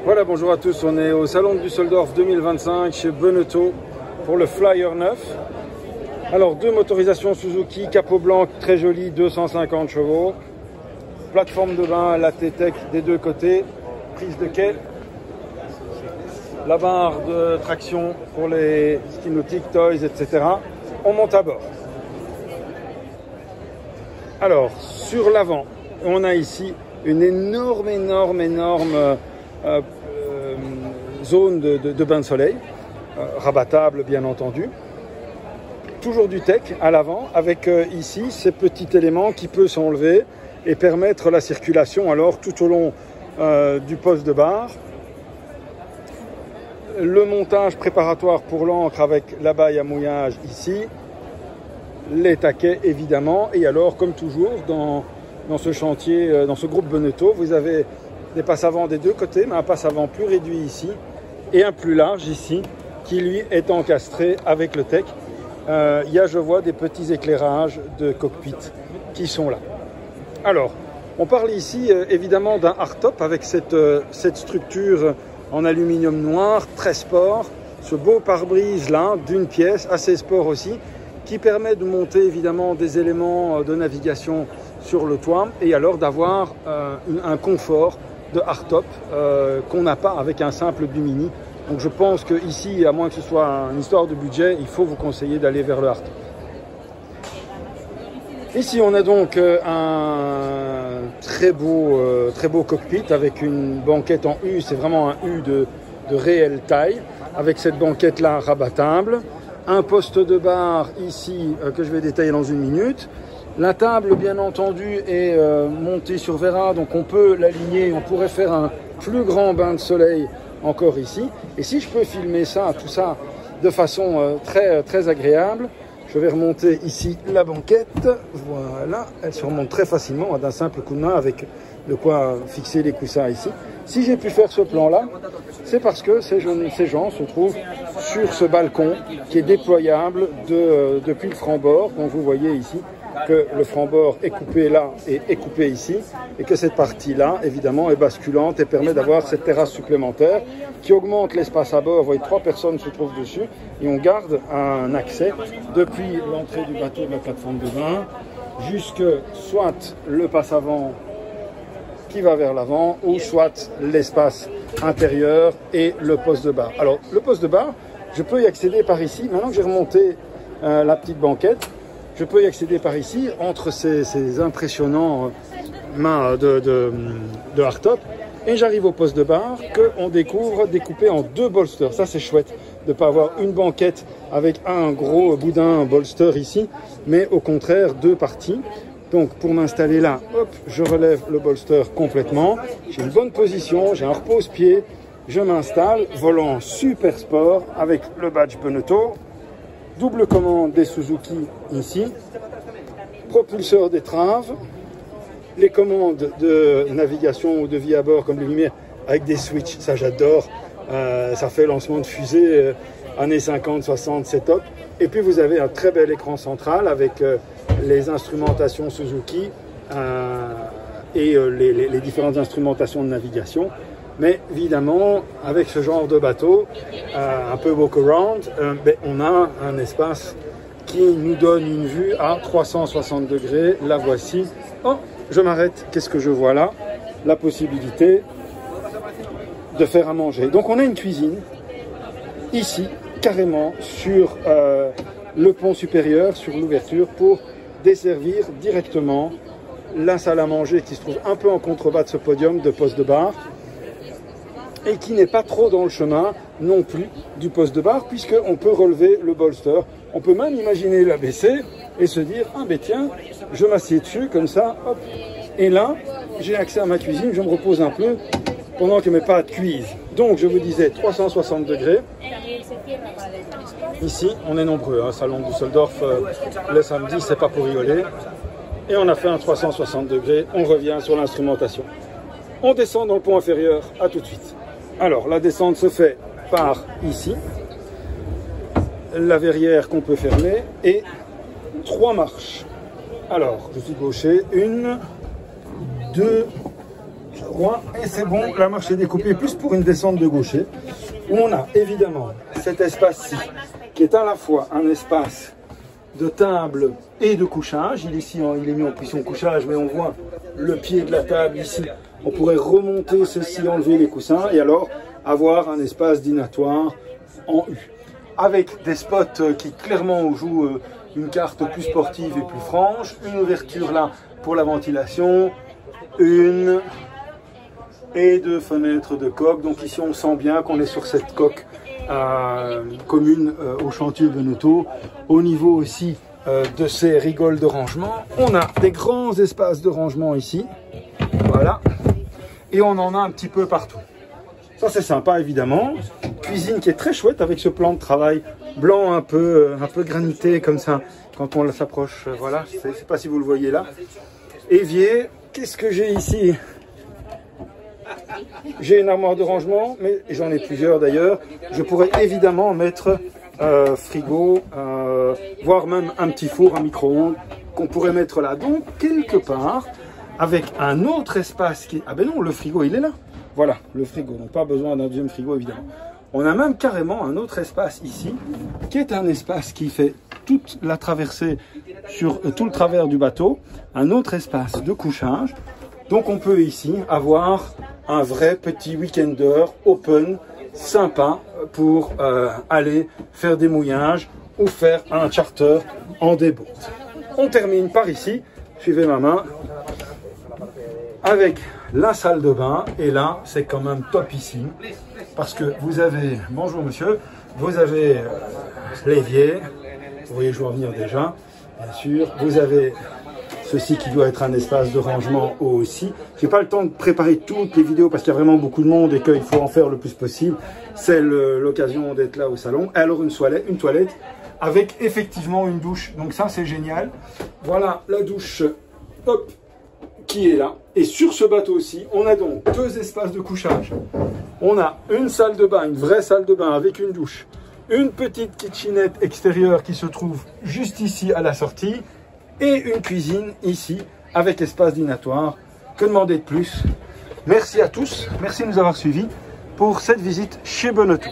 Voilà, bonjour à tous, on est au Salon de Düsseldorf 2025 chez Beneteau pour le Flyer 9. Alors, deux motorisations Suzuki, capot blanc très joli, 250 chevaux. Plateforme de bain, la T-Tech des deux côtés, prise de quai. La barre de traction pour les skis nautiques, toys, etc. On monte à bord. Alors, sur l'avant, on a ici une énorme zone de bain de soleil, rabattable bien entendu. Toujours du tech à l'avant, avec ici ces petits éléments qui peuvent s'enlever et permettre la circulation alors tout au long du poste de barre. Le montage préparatoire pour l'ancre avec la baille à mouillage ici, les taquets évidemment, et alors comme toujours dans ce chantier, dans ce groupe Beneteau, vous avez des passes avant des deux côtés, mais un passe avant plus réduit ici et un plus large ici qui lui est encastré avec le tech. Il y a, je vois, des petits éclairages de cockpit qui sont là. Alors, on parle ici évidemment d'un hardtop avec cette structure en aluminium noir, très sport, ce beau pare-brise là d'une pièce, assez sport aussi, qui permet de monter évidemment des éléments de navigation sur le toit et alors d'avoir un confort de hardtop qu'on n'a pas avec un simple Bimini. Donc je pense qu'ici, à moins que ce soit une histoire de budget, il faut vous conseiller d'aller vers le hardtop. Ici on a donc un très beau cockpit avec une banquette en U, c'est vraiment un U de réelle taille, avec cette banquette là rabattable. Un poste de barre ici que je vais détailler dans une minute. La table, bien entendu, est montée sur Vera, donc on peut l'aligner, on pourrait faire un plus grand bain de soleil encore ici. Et si je peux filmer ça, tout ça, de façon très agréable, je vais remonter ici la banquette. Voilà, elle se remonte très facilement d'un simple coup de main avec de quoi fixer les coussins ici. Si j'ai pu faire ce plan-là, c'est parce que ces gens se trouvent sur ce balcon qui est déployable depuis le franc-bord, dont vous voyez ici que le franc-bord est coupé là et est coupé ici, et que cette partie-là, évidemment, est basculante et permet d'avoir cette terrasse supplémentaire qui augmente l'espace à bord. Vous voyez, 3 personnes se trouvent dessus et on garde un accès depuis l'entrée du bateau de la plateforme de bain jusque soit le passe avant qui va vers l'avant ou soit l'espace intérieur et le poste de bar. Alors, le poste de bar, je peux y accéder par ici. Maintenant que j'ai remonté la petite banquette, je peux y accéder par ici, entre ces impressionnants mains de hardtop, et j'arrive au poste de bar qu'on découvre découpé en 2 bolsters. Ça, c'est chouette de ne pas avoir une banquette avec un gros boudin bolster ici, mais au contraire 2 parties. Donc, pour m'installer là, hop, je relève le bolster complètement. J'ai une bonne position, j'ai un repose-pied, je m'installe, volant super sport avec le badge Beneteau. Double commande des Suzuki ici, propulseur d'étrave, les commandes de navigation ou de vie à bord comme les lumières avec des switches, ça j'adore, ça fait lancement de fusée années 50, 60, c'est top. Et puis vous avez un très bel écran central avec les instrumentations Suzuki et les différentes instrumentations de navigation. Mais évidemment, avec ce genre de bateau, un peu walk-around, on a un espace qui nous donne une vue à 360 degrés. La voici. Oh, je m'arrête. Qu'est-ce que je vois là? La possibilité de faire à manger. Donc on a une cuisine, ici, carrément, sur le pont supérieur, sur l'ouverture, pour desservir directement la salle à manger qui se trouve un peu en contrebas de ce podium de poste de bar, et qui n'est pas trop dans le chemin non plus du poste de bar, puisqu'on peut relever le bolster. On peut même imaginer l'abaisser et se dire « Ah ben tiens, je m'assieds dessus, comme ça, hop ». Et là, j'ai accès à ma cuisine, je me repose un peu pendant que mes pâtes cuisent. Donc, je vous disais 360 degrés. Ici, on est nombreux, hein, Salon de Düsseldorf, le samedi, c'est pas pour rigoler. Et on a fait un 360 degrés, on revient sur l'instrumentation. On descend dans le pont inférieur, à tout de suite. Alors, la descente se fait par ici, la verrière qu'on peut fermer, et 3 marches. Alors, je suis gaucher, 1, 2, je crois, et c'est bon, la marche est découpée plus pour une descente de gaucher, où on a évidemment cet espace-ci, qui est à la fois un espace de table et de couchage. Il est mis en position couchage, mais on voit le pied de la table ici. On pourrait remonter ceci, enlever les coussins, et alors avoir un espace dînatoire en U. Avec des spots qui clairement jouent une carte plus sportive et plus franche, une ouverture là pour la ventilation, une et deux fenêtres de coque. Donc ici on sent bien qu'on est sur cette coque commune au chantier Beneteau. Au niveau aussi de ces rigoles de rangement, on a des grands espaces de rangement ici, voilà, et on en a un petit peu partout. Ça c'est sympa évidemment. Cuisine qui est très chouette avec ce plan de travail blanc un peu granité comme ça quand on s'approche. Voilà, je ne sais pas si vous le voyez là. Évier, qu'est-ce que j'ai ici? J'ai une armoire de rangement, mais j'en ai plusieurs d'ailleurs. Je pourrais évidemment mettre frigo, voire même un petit four, un micro-ondes qu'on pourrait mettre là. Donc quelque part, avec un autre espace qui... Ah ben non, le frigo il est là. Voilà, le frigo, donc pas besoin d'un deuxième frigo évidemment. On a même carrément un autre espace ici, qui est un espace qui fait toute la traversée sur tout le travers du bateau, un autre espace de couchage. Donc on peut ici avoir un vrai petit week-ender open, sympa, pour aller faire des mouillages ou faire un charter en déboute. On termine par ici, suivez ma main, avec la salle de bain, et là c'est quand même topissime parce que vous avez, bonjour monsieur, vous avez l'évier, vous voyez je vais en venir déjà, bien sûr, vous avez ceci qui doit être un espace de rangement aussi. J'ai pas le temps de préparer toutes les vidéos parce qu'il y a vraiment beaucoup de monde et qu'il faut en faire le plus possible. C'est l'occasion d'être là au salon. Alors une toilette avec effectivement une douche, donc ça c'est génial. Voilà la douche, hop, qui est là. Et sur ce bateau aussi, on a donc deux espaces de couchage. On a une salle de bain, une vraie salle de bain avec une douche, une petite kitchenette extérieure qui se trouve juste ici à la sortie, et une cuisine ici avec espace dînatoire. Que demander de plus? Merci à tous, merci de nous avoir suivis pour cette visite chez Beneteau.